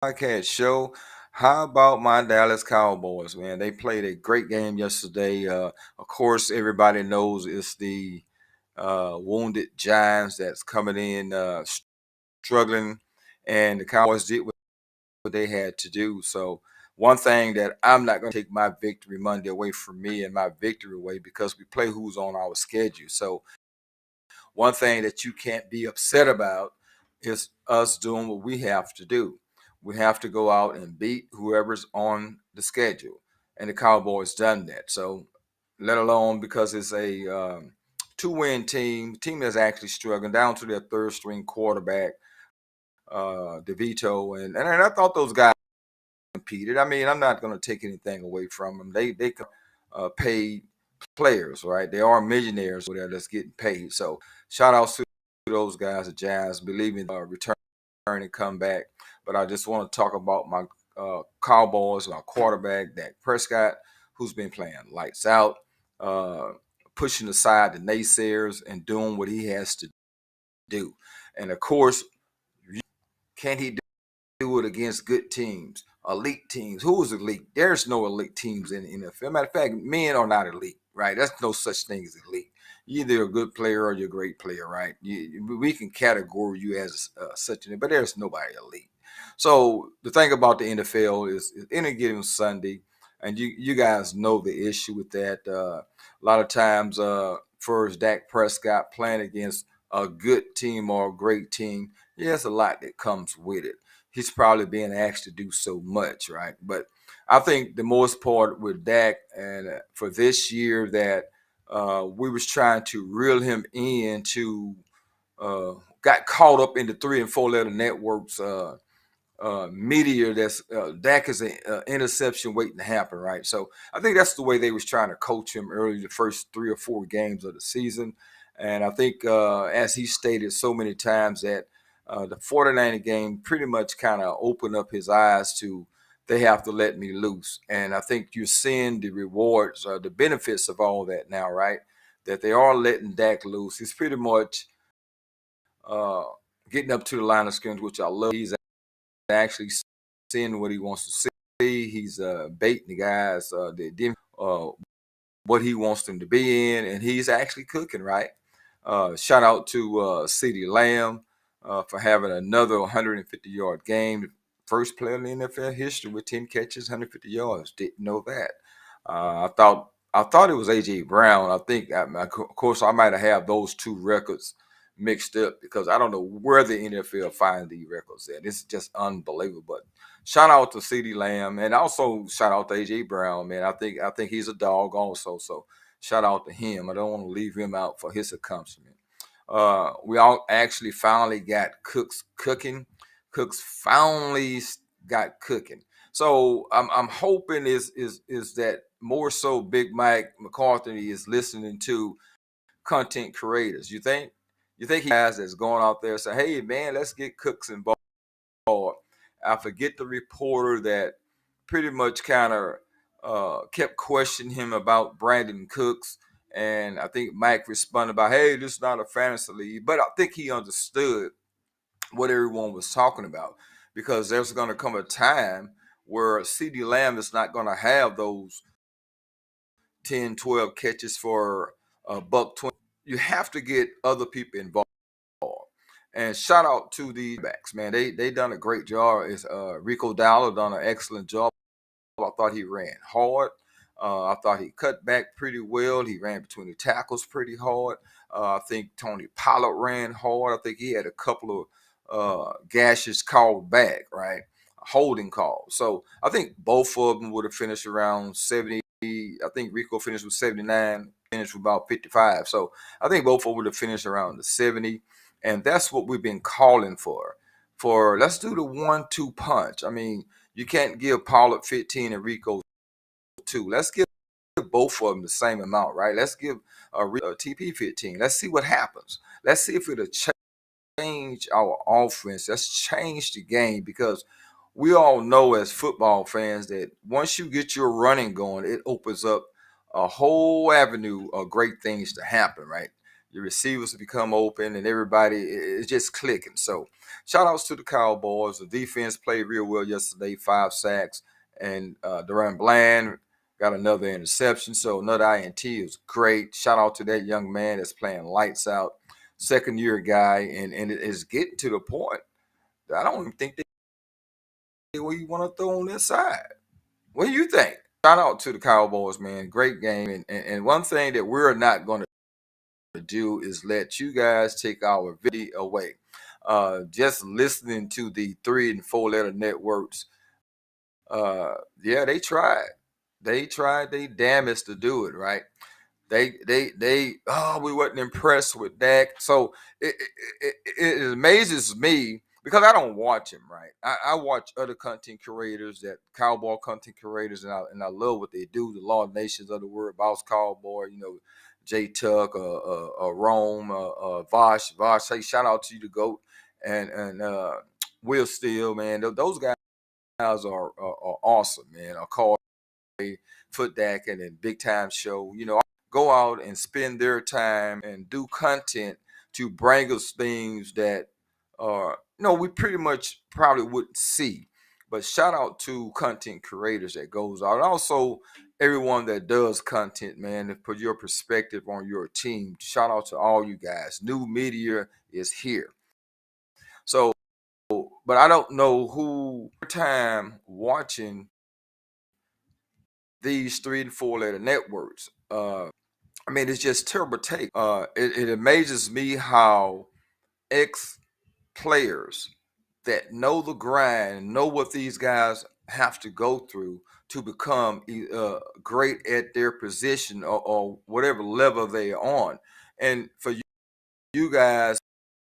Podcast show. How about my Dallas Cowboys, man? They played a great game yesterday. Of course, everybody knows it's the wounded Giants that's coming in struggling, and the Cowboys did what they had to do. So, one thing that I'm not going to take my victory Monday away from me and my victory away because we play who's on our schedule. So, one thing that you can't be upset about is us doing what we have to do. We have to go out and beat whoever's on the schedule, and the Cowboys done that. So, let alone because it's a two-win team that's actually struggling down to their third-string quarterback, DeVito, and I thought those guys competed. I mean, I'm not going to take anything away from them. They paid players, right? They are millionaires that's getting paid. So shout out to those guys, the Jazz, believing return and come back. But I just want to talk about my Cowboys, my quarterback, Dak Prescott, who's been playing lights out, uh, pushing aside the naysayers and doing what he has to do. And of course, can he do it against good teams, elite teams? Who is elite? There's no elite teams in the NFL. Matter of fact, men are not elite, right? There's no such thing as elite. You're either a good player or you're a great player, right? We can categorize you as such, but there's nobody elite. So the thing about the NFL is any given Sunday, and you guys know the issue with that. A lot of times, for Dak Prescott playing against a good team or a great team, there's a lot that comes with it. He's probably being asked to do so much, right? But I think the most part with Dak and for this year that we was trying to reel him in to got caught up in the 3 and 4 letter networks meteor that's Dak is an interception waiting to happen, right? So I think that's the way they was trying to coach him early the first 3 or 4 games of the season. And I think as he stated so many times that the 49er game pretty much kind of opened up his eyes to they have to let me loose. And I think you're seeing the rewards, the benefits of all that now, right? That they are letting Dak loose. He's pretty much uh, getting up to the line of scrimmage, which I love. He's actually seeing what he wants to see. He's baiting the guys, what he wants them to be in, and he's actually cooking, right? Shout out to CeeDee Lamb for having another 150-yard game. First player in the NFL history with 10 catches, 150 yards. Didn't know that. I thought it was AJ Brown. I think, of course, I might have those two records mixed up because I don't know where the NFL finds these records at. It's just unbelievable. But shout out to CeeDee Lamb and also shout out to AJ Brown, man. I think he's a dog also. So shout out to him. I don't want to leave him out for his accomplishment. We all actually finally got Cooks cooking. Cooks finally got cooking. So I'm hoping is that more so Big Mike McCarthy is listening to content creators. You think he has that's going out there saying, "Hey man, let's get Cooks involved." I forget the reporter that pretty much kind of kept questioning him about Brandon Cooks, and I think Mike responded about, "Hey, this is not a fantasy league," but I think he understood what everyone was talking about because there's going to come a time where CeeDee Lamb is not going to have those 10, 12 catches for a buck 20. You have to get other people involved. And shout out to the backs, man. They done a great job. It's Rico Dowler done an excellent job. I thought he ran hard. I thought he cut back pretty well. He ran between the tackles pretty hard. I think Tony Pollard ran hard. I think he had a couple of gashes called back, right? Holding calls. So I think both of them would have finished around 70. I think Rico finished with 79, finished with about 55. So I think both of them would have finished around the 70. And that's what we've been calling for. For let's do the 1-2 punch. I mean, you can't give Pollard 15 and Rico 2. Let's give both of them the same amount, right? Let's give TP 15. Let's see what happens. Let's see if it'll change our offense. Let's change the game because we all know as football fans that once you get your running going, it opens up a whole avenue of great things to happen, right? your receivers become open, and everybody is just clicking. So shout outs to the Cowboys. The defense played real well yesterday, 5 sacks, and Duran Bland got another interception. So another INT is great. Shout out to that young man that's playing lights out, second year guy, and it is getting to the point that I don't even think what you want to throw on this side. What do you think? Shout out to the Cowboys, man. Great game. And one thing that we're not going to do is let you guys take our video away. Just listening to the 3 and 4 letter networks, yeah, they tried. They tried their damnedest to do it, right? We wasn't impressed with Dak. So it amazes me because I don't watch him, right? I watch other content creators, that Cowboy content creators, and I love what they do. The Law Nations of the Word, Boss Cowboy, Jay Tuck, Rome, Vosh. Say shout out to you, the GOAT, and Will Steele, man. Those guys are awesome, man. A call Foot Dacking and Big Time Show, go out and spend their time and do content to bring us things that we pretty much probably wouldn't see. But shout out to content creators that goes out. And also everyone that does content, man, to put your perspective on your team. Shout out to all you guys. New media is here. So, but I don't know who time watching these 3 and 4 letter networks. I mean, it's just terrible take. It amazes me how ex players that know the grind, know what these guys have to go through to become great at their position, or whatever level they're on. And for you guys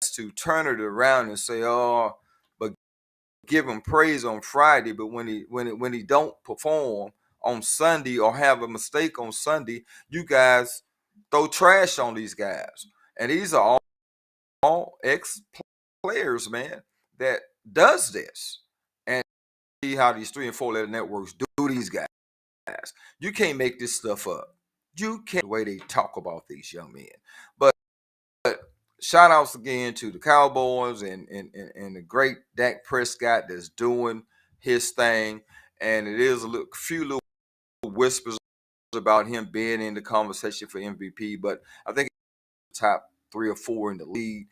to turn it around and say, "Oh, but give him praise on Friday, but when he don't perform on Sunday or have a mistake on Sunday, you guys throw trash on these guys." And these are all ex players, man, that does this. And see how these 3 and 4 letter networks do these guys. You can't make this stuff up. You can't the way they talk about these young men. But shout outs again to the Cowboys and the great Dak Prescott that's doing his thing. And it is few little whispers about him being in the conversation for MVP, but I think top 3 or 4 in the league.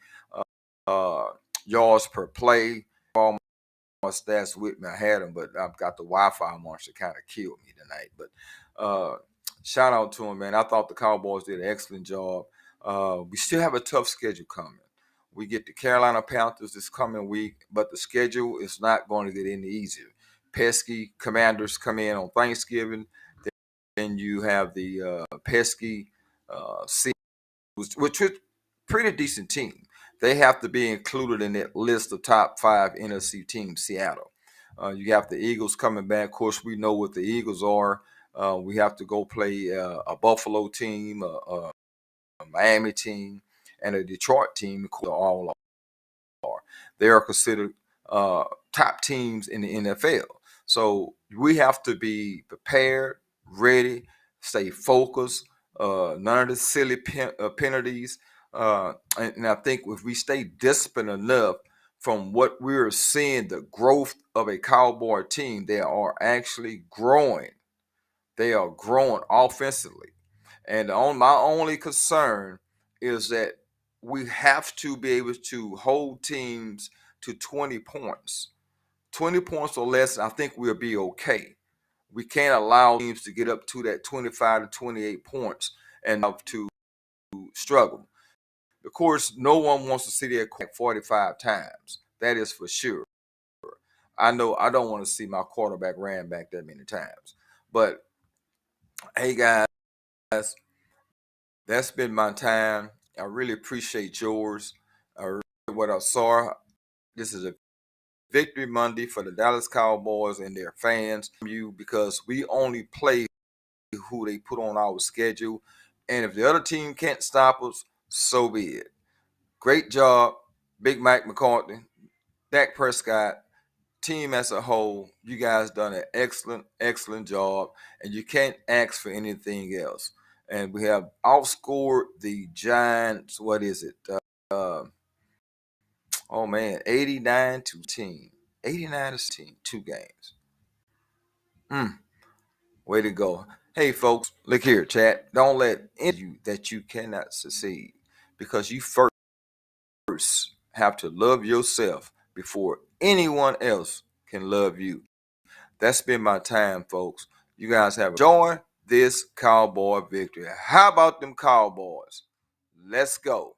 Uh, Yards per play. All my stats with me, I had them, but I've got the Wi-Fi monster kind of killed me tonight. But shout out to him, man. I thought the Cowboys did an excellent job. We still have a tough schedule coming. We get the Carolina Panthers this coming week, but the schedule is not going to get any easier. Pesky Commanders come in on Thanksgiving. Then you have the pesky Seahawks, which is a pretty decent team. They have to be included in that list of top 5 NFC teams, Seattle. You have the Eagles coming back. Of course, we know what the Eagles are. We have to go play a Buffalo team, a Miami team, and a Detroit team. All are. They are considered top teams in the NFL. So we have to be prepared, ready, stay focused. None of the silly penalties. And I think if we stay disciplined enough from what we're seeing, the growth of a Cowboy team, they are actually growing. They are growing offensively. And my only concern is that we have to be able to hold teams to 20 points. 20 points or less, I think we'll be okay. We can't allow teams to get up to that 25 to 28 points and have to struggle. Of course, no one wants to see their 45 times. That is for sure. I know I don't want to see my quarterback ran back that many times. But hey, guys, that's been my time. I really appreciate yours. What I saw, this is a victory Monday for the Dallas Cowboys and their fans. Because we only play who they put on our schedule. And if the other team can't stop us, so be it. Great job, Big Mike McCarthy, Dak Prescott, team as a whole. You guys done an excellent, excellent job, and you can't ask for anything else. and we have outscored the Giants. What is it? Oh man, 89-10. 89-10, 2 games. Way to go. Hey folks, look here, chat. Don't let any you that you cannot succeed, because you first have to love yourself before anyone else can love you. That's been my time, folks. You guys have enjoyed this Cowboy victory. How about them Cowboys? Let's go.